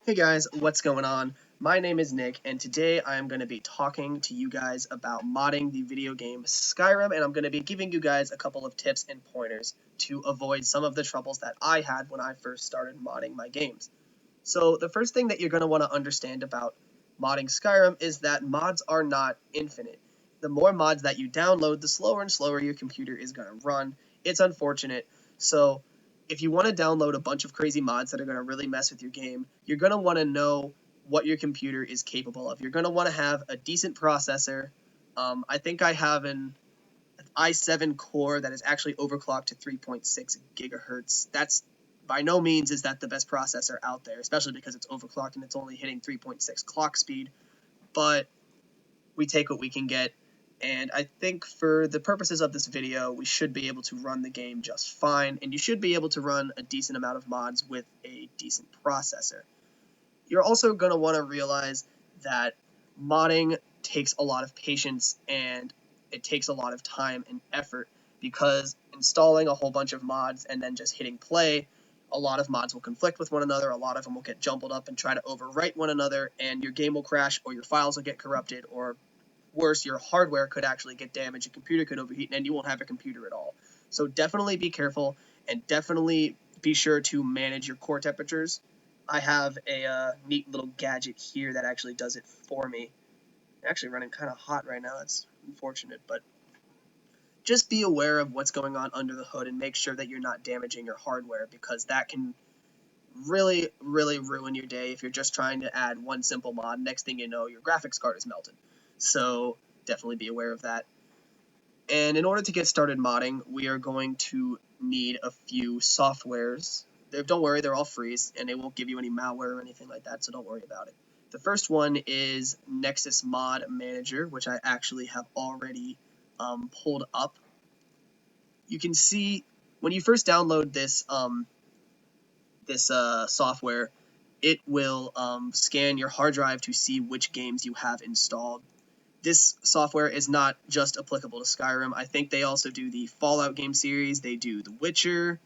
Hey guys, what's going on? My name is Nick, and today I am going to be talking to you guys about modding the video game Skyrim, and I'm going to be giving you guys a couple of tips and pointers to avoid some of the troubles that I had when I first started modding my games. So the first thing that you're going to want to understand about modding Skyrim is that mods are not infinite. The more mods that you download, the slower and slower your computer is going to run. It's unfortunate. So if you want to download a bunch of crazy mods that are going to really mess with your game, you're going to want to know what your computer is capable of. You're going to want to have a decent processor. I think I have an i7 core that is actually overclocked to 3.6 gigahertz. That's by no means is that the best processor out there, especially because it's overclocked and it's only hitting 3.6 clock speed. But we take what we can get. And I think for the purposes of this video, we should be able to run the game just fine, and you should be able to run a decent amount of mods with a decent processor. You're also going to want to realize that modding takes a lot of patience and it takes a lot of time and effort, because installing a whole bunch of mods and then just hitting play, a lot of mods will conflict with one another, a lot of them will get jumbled up and try to overwrite one another, and your game will crash, or your files will get corrupted, or worse, your hardware could actually get damaged, your computer could overheat, and you won't have a computer at all. So definitely be careful, and definitely be sure to manage your core temperatures. I have a neat little gadget here that actually does it for me. I'm actually running kind of hot right now. It's unfortunate, but just be aware of what's going on under the hood and make sure that you're not damaging your hardware, because that can really, really ruin your day if you're just trying to add one simple mod. Next thing you know, your graphics card is melted. So definitely be aware of that. And in order to get started modding, we are going to need a few softwares. Don't worry, they're all free, and they won't give you any malware or anything like that, so don't worry about it. The first one is Nexus Mod Manager, which I actually have already pulled up. You can see when you first download this software, it will scan your hard drive to see which games you have installed. This software is not just applicable to Skyrim. I think they also do the Fallout game series. They do The Witcher.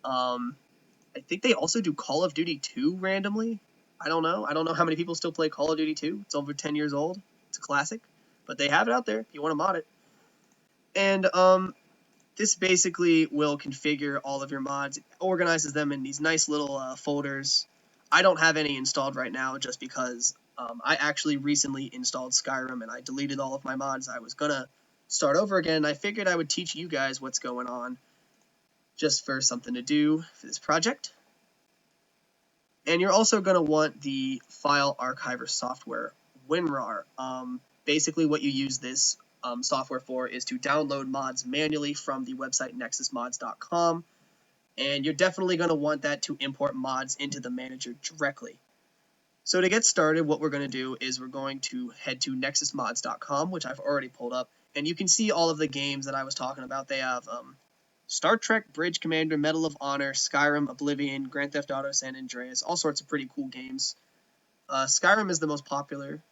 I think they also do Call of Duty 2 randomly. I don't know. I don't know how many people still play Call of Duty 2. It's over 10 years old. It's a classic. But they have it out there if you want to mod it. And this basically will configure all of your mods. It organizes them in these nice little folders. I don't have any installed right now just because I actually recently installed Skyrim and I deleted all of my mods. I was going to start over again, and I figured I would teach you guys what's going on just for something to do for this project. And you're also going to want the file archiver software, WinRAR. Basically what you use this software for is to download mods manually from the website nexusmods.com, and you're definitely going to want that to import mods into the manager directly. So to get started, what we're going to do is we're going to head to nexusmods.com, which I've already pulled up, and you can see all of the games that I was talking about. They have Star Trek, Bridge Commander, Medal of Honor, Skyrim, Oblivion, Grand Theft Auto, San Andreas, all sorts of pretty cool games. Skyrim is the most popular.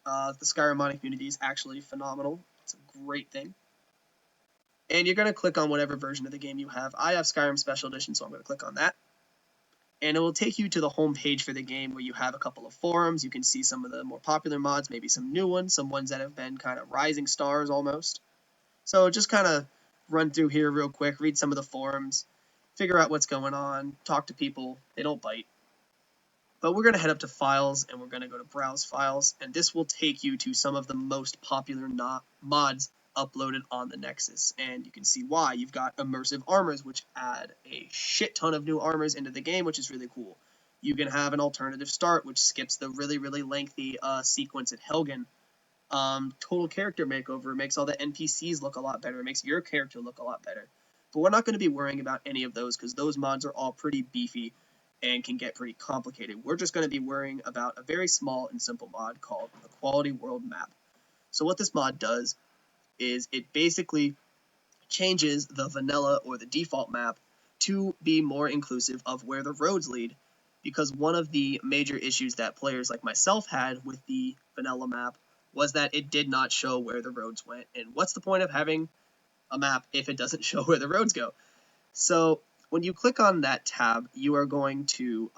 The Skyrim modding community is actually phenomenal. It's a great thing. And you're going to click on whatever version of the game you have. I have Skyrim Special Edition, so I'm going to click on that. And it will take you to the home page for the game, where you have a couple of forums. You can see some of the more popular mods, maybe some new ones, some ones that have been kind of rising stars almost. So just kind of run through here real quick, read some of the forums, figure out what's going on, talk to people. They don't bite. But we're going to head up to Files, and we're going to go to Browse Files, and this will take you to some of the most popular mods uploaded on the Nexus, and you can see why. You've got Immersive Armors, which add a shit ton of new armors into the game, which is really cool. You can have an Alternative Start, which skips the really, really lengthy sequence at Helgen. Total Character Makeover makes all the NPCs look a lot better. It makes your character look a lot better. But we're not going to be worrying about any of those, because those mods are all pretty beefy and can get pretty complicated. We're just going to be worrying about a very small and simple mod called the Quality World Map. So what this mod does is it basically changes the vanilla or the default map to be more inclusive of where the roads lead, because one of the major issues that players like myself had with the vanilla map was that it did not show where the roads went. And what's the point of having a map if it doesn't show where the roads go? So when you click on that tab, you are going to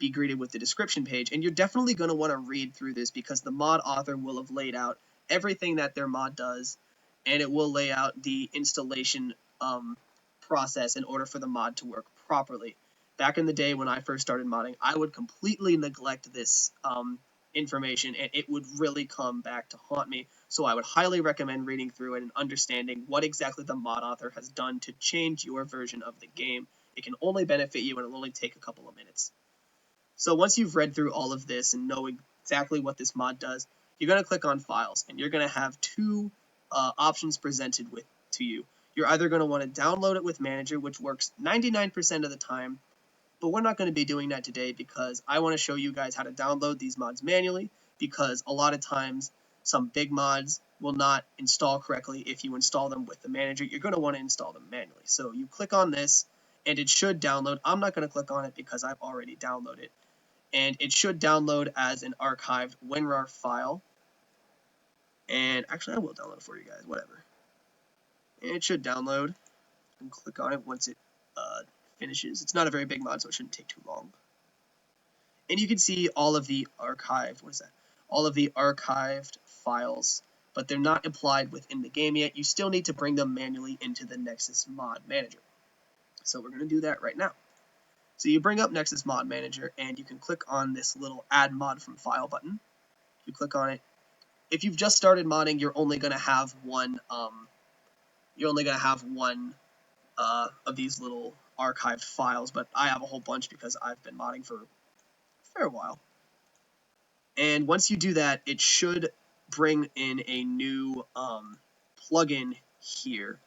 be greeted with the description page, and you're definitely going to want to read through this because the mod author will have laid out everything that their mod does, and it will lay out the installation process in order for the mod to work properly. Back in the day when I first started modding, I would completely neglect this information, and it would really come back to haunt me. So I would highly recommend reading through it and understanding what exactly the mod author has done to change your version of the game. It can only benefit you, and it'll only take a couple of minutes. So once you've read through all of this and know exactly what this mod does, you're going to click on Files, and you're going to have two options presented to you. You're either going to want to download it with Manager, which works 99% of the time, but we're not going to be doing that today because I want to show you guys how to download these mods manually, because a lot of times some big mods will not install correctly if you install them with the Manager. You're going to want to install them manually. So you click on this, and it should download. I'm not going to click on it because I've already downloaded it. And it should download as an archived WinRAR file. And actually, I will download it for you guys, whatever. And it should download. And click on it once it finishes. It's not a very big mod, so it shouldn't take too long. And you can see all of the archived, all of the archived files, but they're not applied within the game yet. You still need to bring them manually into the Nexus Mod Manager. So we're going to do that right now. So you bring up Nexus Mod Manager, and you can click on this little Add Mod from File button. You click on it. If you've just started modding, you're only going to have one. Of these little archived files, but I have a whole bunch because I've been modding for a fair while. And once you do that, it should bring in a new plugin here.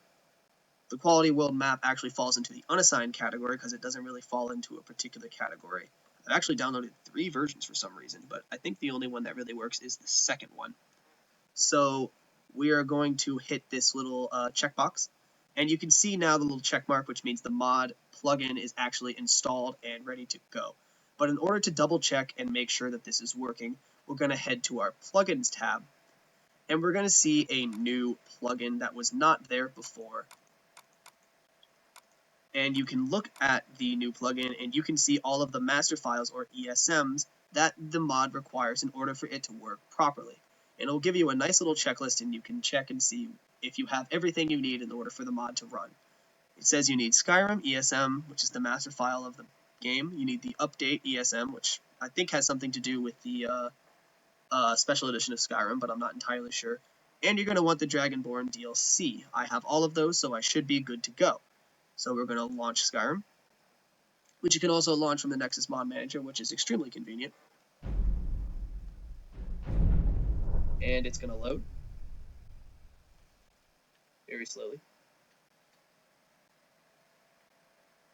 The quality world map actually falls into the unassigned category because it doesn't really fall into a particular category. I've actually downloaded 3 versions for some reason, but I think the only one that really works is the second one. So we are going to hit this little checkbox, and you can see now the little check mark, which means the mod plugin is actually installed and ready to go. But in order to double check and make sure that this is working, we're going to head to our plugins tab, and we're going to see a new plugin that was not there before. And you can look at the new plugin, and you can see all of the master files, or ESMs, that the mod requires in order for it to work properly. And it'll give you a nice little checklist, and you can check and see if you have everything you need in order for the mod to run. It says you need Skyrim ESM, which is the master file of the game. You need the update ESM, which I think has something to do with the special edition of Skyrim, but I'm not entirely sure. And you're going to want the Dragonborn DLC. I have all of those, so I should be good to go. So we're going to launch Skyrim, which you can also launch from the Nexus Mod Manager, which is extremely convenient. And it's going to load very slowly.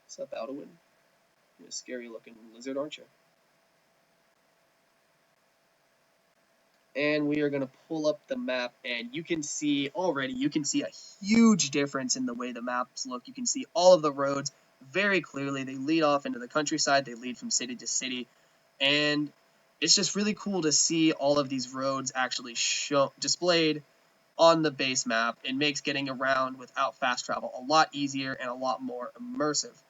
What's up, Alduin? You're a scary looking lizard, aren't you? And we are going to pull up the map, and you can see a huge difference in the way the maps look. You can see all of the roads very clearly. They lead off into the countryside. They lead from city to city, and it's just really cool to see all of these roads actually displayed on the base map. It makes getting around without fast travel a lot easier and a lot more immersive.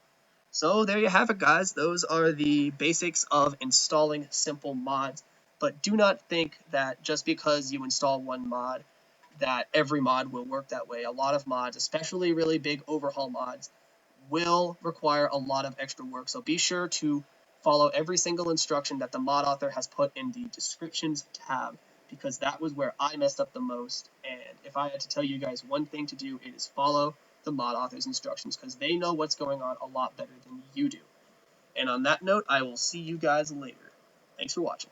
So there you have it, guys. Those are the basics of installing simple mods. But do not think that just because you install one mod, that every mod will work that way. A lot of mods, especially really big overhaul mods, will require a lot of extra work. So be sure to follow every single instruction that the mod author has put in the descriptions tab, because that was where I messed up the most. And if I had to tell you guys one thing to do, it is follow the mod author's instructions, because they know what's going on a lot better than you do. And on that note, I will see you guys later. Thanks for watching.